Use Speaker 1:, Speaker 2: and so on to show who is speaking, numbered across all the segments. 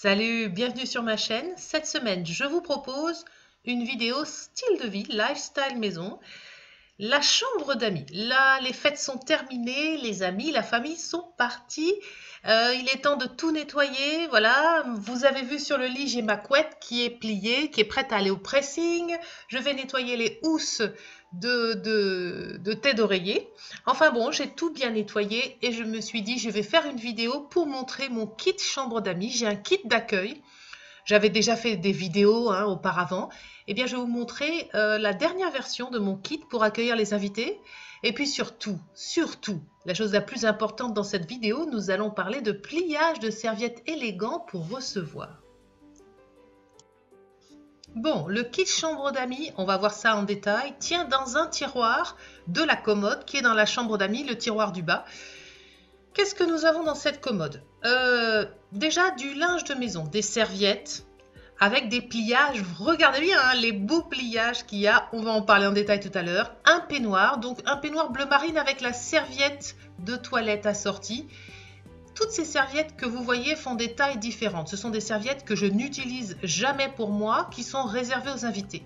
Speaker 1: Salut, bienvenue sur ma chaîne. Cette semaine, je vous propose une vidéo style de vie, lifestyle maison. La chambre d'amis. Là, les fêtes sont terminées, les amis, la famille sont partis. Il est temps de tout nettoyer. Voilà, vous avez vu sur le lit, j'ai ma couette qui est pliée, qui est prête à aller au pressing. Je vais nettoyer les housses de tête d'oreiller. Enfin bon, j'ai tout bien nettoyé et je me suis dit, je vais faire une vidéo pour montrer mon kit chambre d'amis. J'ai un kit d'accueil. J'avais déjà fait des vidéos auparavant. Eh bien, je vais vous montrer la dernière version de mon kit pour accueillir les invités. Et puis surtout, la chose la plus importante dans cette vidéo, nous allons parler de pliage de serviettes élégants pour recevoir. Bon, le kit chambre d'amis, on va voir ça en détail, tient dans un tiroir de la commode qui est dans la chambre d'amis, le tiroir du bas. Qu'est-ce que nous avons dans cette commode? Déjà du linge de maison, des serviettes avec des pliages. Regardez bien les beaux pliages qu'il y a. On va en parler en détail tout à l'heure. Un peignoir, donc un peignoir bleu marine avec la serviette de toilette assortie. Toutes ces serviettes que vous voyez font des tailles différentes. Ce sont des serviettes que je n'utilise jamais pour moi, qui sont réservées aux invités.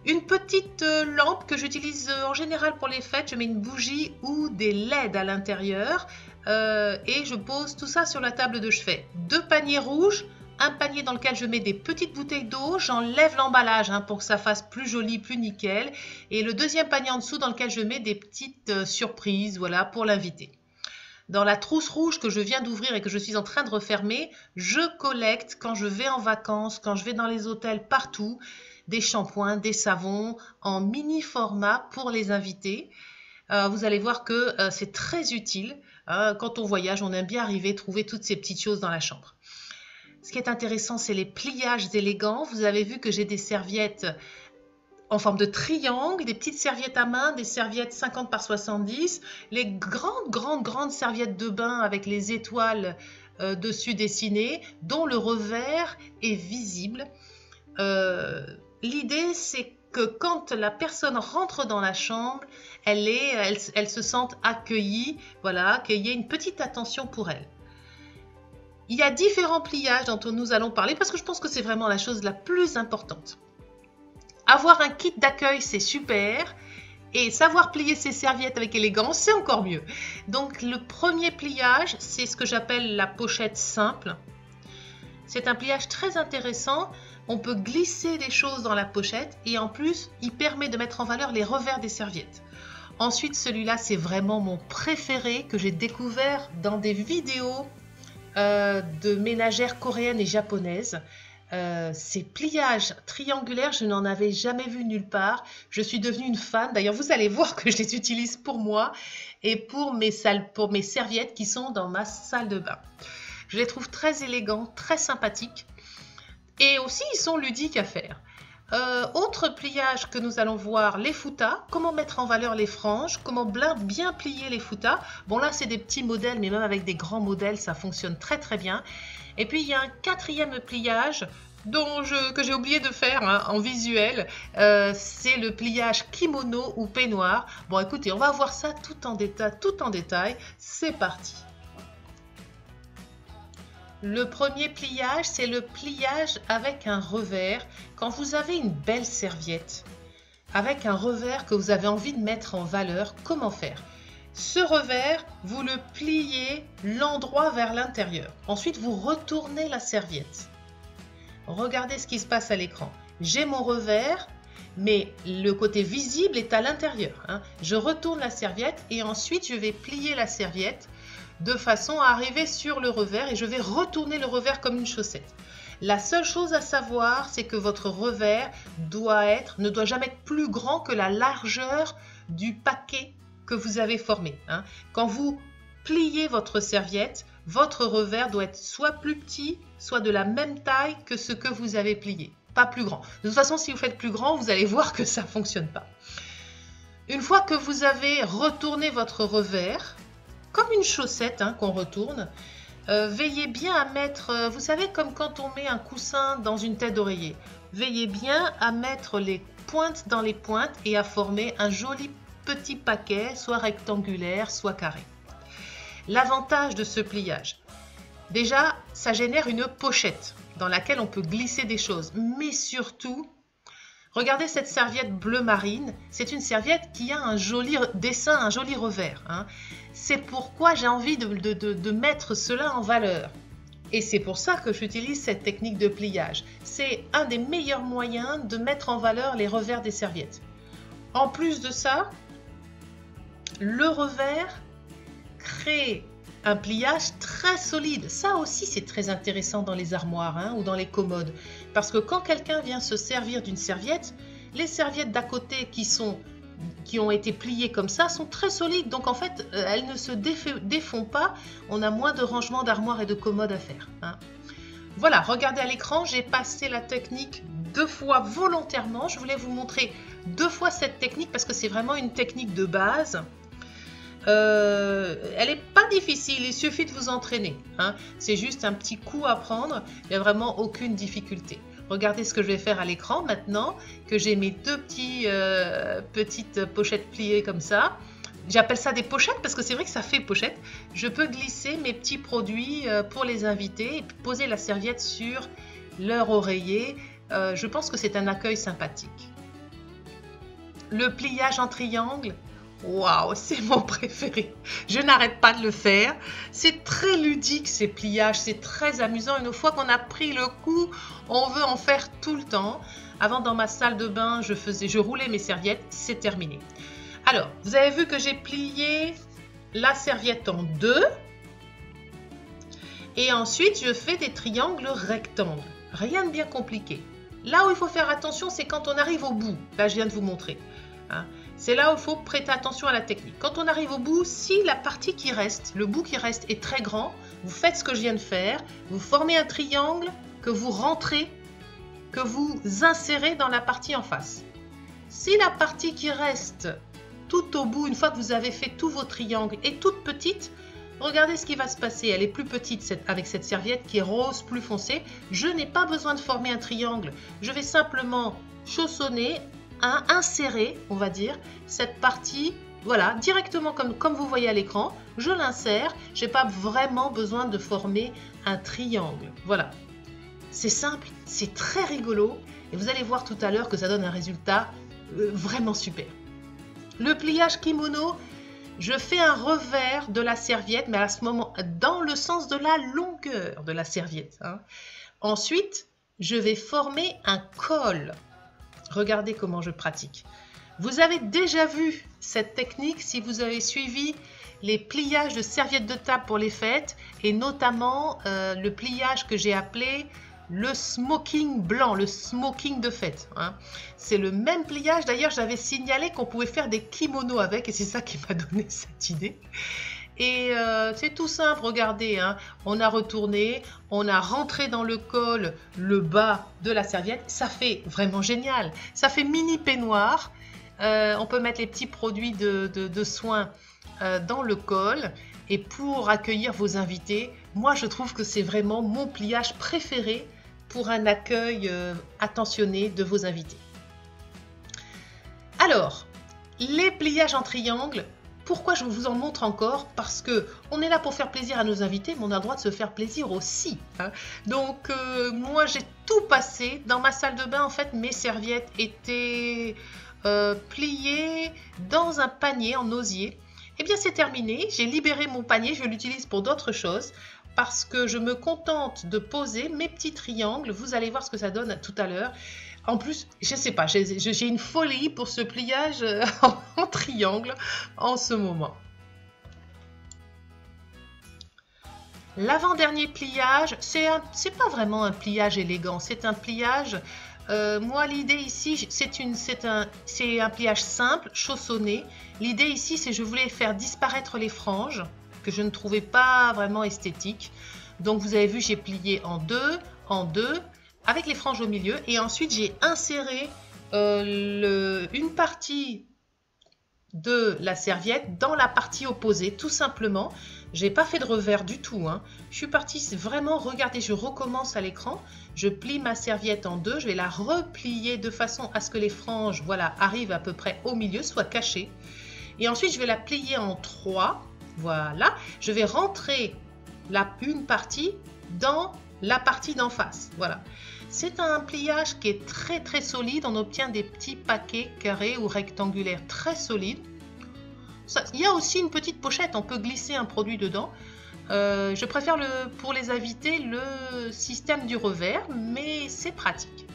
Speaker 1: Une petite lampe que j'utilise en général pour les fêtes, je mets une bougie ou des LED à l'intérieur et je pose tout ça sur la table de chevet. Deux paniers rouges, un panier dans lequel je mets des petites bouteilles d'eau, j'enlève l'emballage pour que ça fasse plus joli, plus nickel, et le deuxième panier en dessous dans lequel je mets des petites surprises, voilà, pour l'invité. Dans la trousse rouge que je viens d'ouvrir et que je suis en train de refermer, je collecte quand je vais en vacances, quand je vais dans les hôtels, partout, des shampoings, des savons en mini format pour les invités. Vous allez voir que c'est très utile. Quand on voyage, on aime bien arriver, trouver toutes ces petites choses dans la chambre. Ce qui est intéressant, c'est les pliages élégants. Vous avez vu que j'ai des serviettes en forme de triangle, des petites serviettes à main, des serviettes 50 par 70, les grandes serviettes de bain avec les étoiles dessus dessinées, dont le revers est visible. L'idée, c'est que quand la personne rentre dans la chambre, elle se sente accueillie, voilà, qu'il y ait une petite attention pour elle. Il y a différents pliages dont nous allons parler parce que je pense que c'est vraiment la chose la plus importante. Avoir un kit d'accueil, c'est super. Et savoir plier ses serviettes avec élégance, c'est encore mieux. Donc le premier pliage, c'est ce que j'appelle la pochette simple. C'est un pliage très intéressant. On peut glisser des choses dans la pochette et en plus, il permet de mettre en valeur les revers des serviettes. Ensuite, celui-là, c'est vraiment mon préféré que j'ai découvert dans des vidéos de ménagères coréennes et japonaises. Ces pliages triangulaires, je n'en avais jamais vu nulle part. Je suis devenue une fan. D'ailleurs, vous allez voir que je les utilise pour moi et pour mes serviettes qui sont dans ma salle de bain. Je les trouve très élégants, très sympathiques et aussi ils sont ludiques à faire. Autre pliage que nous allons voir, les foutas. Comment mettre en valeur les franges, comment bien plier les foutas. Bon là c'est des petits modèles, mais même avec des grands modèles ça fonctionne très très bien. Et puis il y a un quatrième pliage que j'ai oublié de faire en visuel, c'est le pliage kimono ou peignoir. Bon écoutez, on va voir ça tout en détail, c'est parti. Le premier pliage, c'est le pliage avec un revers. Quand vous avez une belle serviette avec un revers que vous avez envie de mettre en valeur, comment faire? Ce revers, vous le pliez l'endroit vers l'intérieur. Ensuite, vous retournez la serviette. Regardez ce qui se passe à l'écran. J'ai mon revers, mais le côté visible est à l'intérieur. Je retourne la serviette et ensuite, je vais plier la serviette de façon à arriver sur le revers et je vais retourner le revers comme une chaussette. La seule chose à savoir, c'est que votre revers ne doit jamais être plus grand que la largeur du paquet que vous avez formé. Quand vous pliez votre serviette, votre revers doit être soit plus petit, soit de la même taille que ce que vous avez plié, pas plus grand. De toute façon, si vous faites plus grand, vous allez voir que ça ne fonctionne pas. Une fois que vous avez retourné votre revers, comme une chaussette qu'on retourne, veillez bien à mettre, vous savez, comme quand on met un coussin dans une tête d'oreiller, veillez bien à mettre les pointes dans les pointes et à former un joli petit paquet, soit rectangulaire, soit carré. L'avantage de ce pliage, Déjà, ça génère une pochette dans laquelle on peut glisser des choses. Mais surtout, regardez cette serviette bleu marine. C'est une serviette qui a un joli dessin, un joli revers. Hein. C'est pourquoi j'ai envie de mettre cela en valeur. Et c'est pour ça que j'utilise cette technique de pliage. C'est un des meilleurs moyens de mettre en valeur les revers des serviettes. En plus de ça, le revers crée un pliage très solide. Ça aussi, c'est très intéressant dans les armoires hein, ou dans les commodes. Parce que quand quelqu'un vient se servir d'une serviette, les serviettes d'à côté qui ont été pliées comme ça sont très solides. Donc en fait, elles ne se défont pas. On a moins de rangement d'armoire et de commodes à faire. Hein. Voilà, regardez à l'écran, j'ai passé la technique 2 fois volontairement. Je voulais vous montrer 2 fois cette technique parce que c'est vraiment une technique de base. Elle n'est pas difficile, il suffit de vous entraîner. Hein. C'est juste un petit coup à prendre, il n'y a vraiment aucune difficulté. Regardez ce que je vais faire à l'écran maintenant que j'ai mes 2 petites pochettes pliées comme ça. J'appelle ça des pochettes parce que c'est vrai que ça fait pochette. Je peux glisser mes petits produits pour les invités et poser la serviette sur leur oreiller. Je pense que c'est un accueil sympathique. Le pliage en triangle. Waouh, c'est mon préféré. Je n'arrête pas de le faire. C'est très ludique ces pliages, c'est très amusant. Une fois qu'on a pris le coup, on veut en faire tout le temps. Avant, dans ma salle de bain, je roulais mes serviettes, c'est terminé. Alors, vous avez vu que j'ai plié la serviette en 2. Et ensuite, je fais des triangles rectangles. Rien de bien compliqué. Là où il faut faire attention, c'est quand on arrive au bout. Là, je viens de vous montrer. Hein. C'est là où il faut prêter attention à la technique. Quand on arrive au bout, si la partie qui reste, le bout qui reste est très grand, vous faites ce que je viens de faire, vous formez un triangle que vous rentrez, que vous insérez dans la partie en face. Si la partie qui reste tout au bout, une fois que vous avez fait tous vos triangles, est toute petite, regardez ce qui va se passer. Elle est plus petite avec cette serviette qui est rose, plus foncée. Je n'ai pas besoin de former un triangle. Je vais simplement chaussonner, insérer, on va dire, cette partie, voilà, directement comme vous voyez à l'écran. Je l'insère, je n'ai pas vraiment besoin de former un triangle. Voilà, c'est simple, c'est très rigolo et vous allez voir tout à l'heure que ça donne un résultat vraiment super. Le pliage kimono, je fais un revers de la serviette, mais à ce moment, dans le sens de la longueur de la serviette. Hein. Ensuite, je vais former un col. Regardez comment je pratique. Vous avez déjà vu cette technique si vous avez suivi les pliages de serviettes de table pour les fêtes et notamment le pliage que j'ai appelé le smoking blanc, le smoking de fête. Hein. C'est le même pliage. D'ailleurs, j'avais signalé qu'on pouvait faire des kimonos avec et c'est ça qui m'a donné cette idée. Et c'est tout simple, regardez, hein. On a retourné, on a rentré dans le col le bas de la serviette, ça fait vraiment génial, ça fait mini peignoir, on peut mettre les petits produits de soins dans le col et pour accueillir vos invités, moi je trouve que c'est vraiment mon pliage préféré pour un accueil attentionné de vos invités. Alors, les pliages en triangle, pourquoi je vous en montre encore? Parce que on est là pour faire plaisir à nos invités, mais on a le droit de se faire plaisir aussi. Hein. Donc, moi, j'ai tout passé. Dans ma salle de bain, en fait, mes serviettes étaient pliées dans un panier en osier. Eh bien, c'est terminé. J'ai libéré mon panier. Je l'utilise pour d'autres choses parce que je me contente de poser mes petits triangles. Vous allez voir ce que ça donne tout à l'heure. En plus, je ne sais pas, j'ai une folie pour ce pliage en triangle en ce moment. L'avant-dernier pliage, c'est pas vraiment un pliage élégant, c'est un pliage, moi l'idée ici, c'est un pliage simple, chaussonné. L'idée ici, c'est que je voulais faire disparaître les franges, que je ne trouvais pas vraiment esthétiques. Donc vous avez vu, j'ai plié en deux, avec les franges au milieu et ensuite j'ai inséré une partie de la serviette dans la partie opposée tout simplement. J'ai pas fait de revers du tout, hein. Je suis partie vraiment, regardez, je recommence à l'écran, je plie ma serviette en deux, je vais la replier de façon à ce que les franges, voilà, arrivent à peu près au milieu, soient cachées et ensuite je vais la plier en 3, voilà, je vais rentrer une partie dans la partie d'en face. Voilà. C'est un pliage qui est très très solide. On obtient des petits paquets carrés ou rectangulaires très solides. Il y a aussi une petite pochette, on peut glisser un produit dedans. Je préfère pour les invités le système du revers, mais c'est pratique.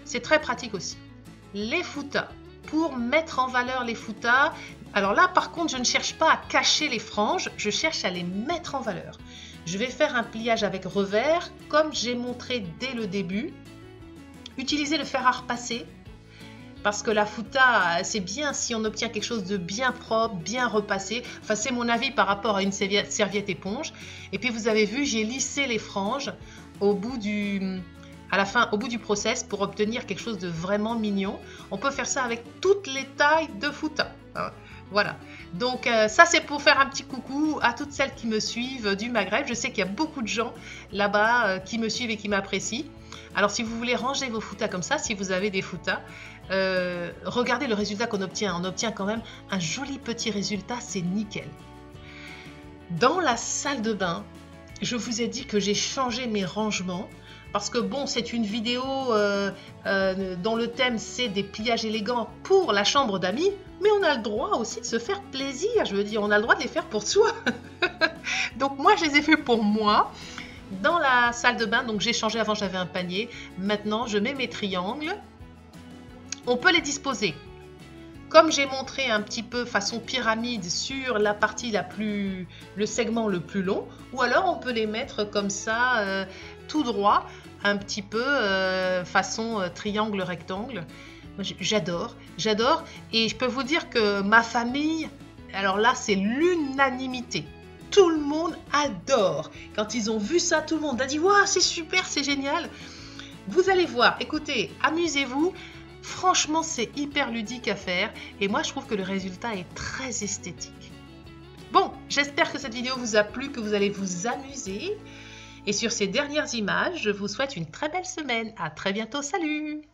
Speaker 1: C'est très pratique aussi. Les foutas. Pour mettre en valeur les foutas, alors là par contre je ne cherche pas à cacher les franges, je cherche à les mettre en valeur. Je vais faire un pliage avec revers, comme j'ai montré dès le début. Utilisez le fer à repasser, parce que la fouta, c'est bien si on obtient quelque chose de bien propre, bien repassé. Enfin, c'est mon avis par rapport à une serviette éponge. Et puis vous avez vu, j'ai lissé les franges au bout du process pour obtenir quelque chose de vraiment mignon. On peut faire ça avec toutes les tailles de fouta. Voilà, donc ça c'est pour faire un petit coucou à toutes celles qui me suivent du Maghreb. Je sais qu'il y a beaucoup de gens là-bas qui me suivent et qui m'apprécient. Alors si vous voulez ranger vos foutas comme ça, si vous avez des foutas, regardez le résultat qu'on obtient. On obtient quand même un joli petit résultat, c'est nickel. Dans la salle de bain, je vous ai dit que j'ai changé mes rangements. Parce que bon, c'est une vidéo dont le thème c'est des pliages élégants pour la chambre d'amis, mais on a le droit aussi de se faire plaisir, je veux dire, on a le droit de les faire pour soi. Donc moi je les ai fait pour moi, dans la salle de bain, donc j'ai changé, avant j'avais un panier, maintenant je mets mes triangles, on peut les disposer. Comme j'ai montré un petit peu façon pyramide sur la partie le segment le plus long, ou alors on peut les mettre comme ça, tout droit, un petit peu façon triangle rectangle. J'adore, j'adore, et je peux vous dire que ma famille, alors là c'est l'unanimité. Tout le monde adore. Quand ils ont vu ça, tout le monde a dit waouh, c'est super, c'est génial. Vous allez voir, écoutez, amusez-vous. Franchement, c'est hyper ludique à faire et moi, je trouve que le résultat est très esthétique. Bon, j'espère que cette vidéo vous a plu, que vous allez vous amuser. Et sur ces dernières images, je vous souhaite une très belle semaine. À très bientôt, salut!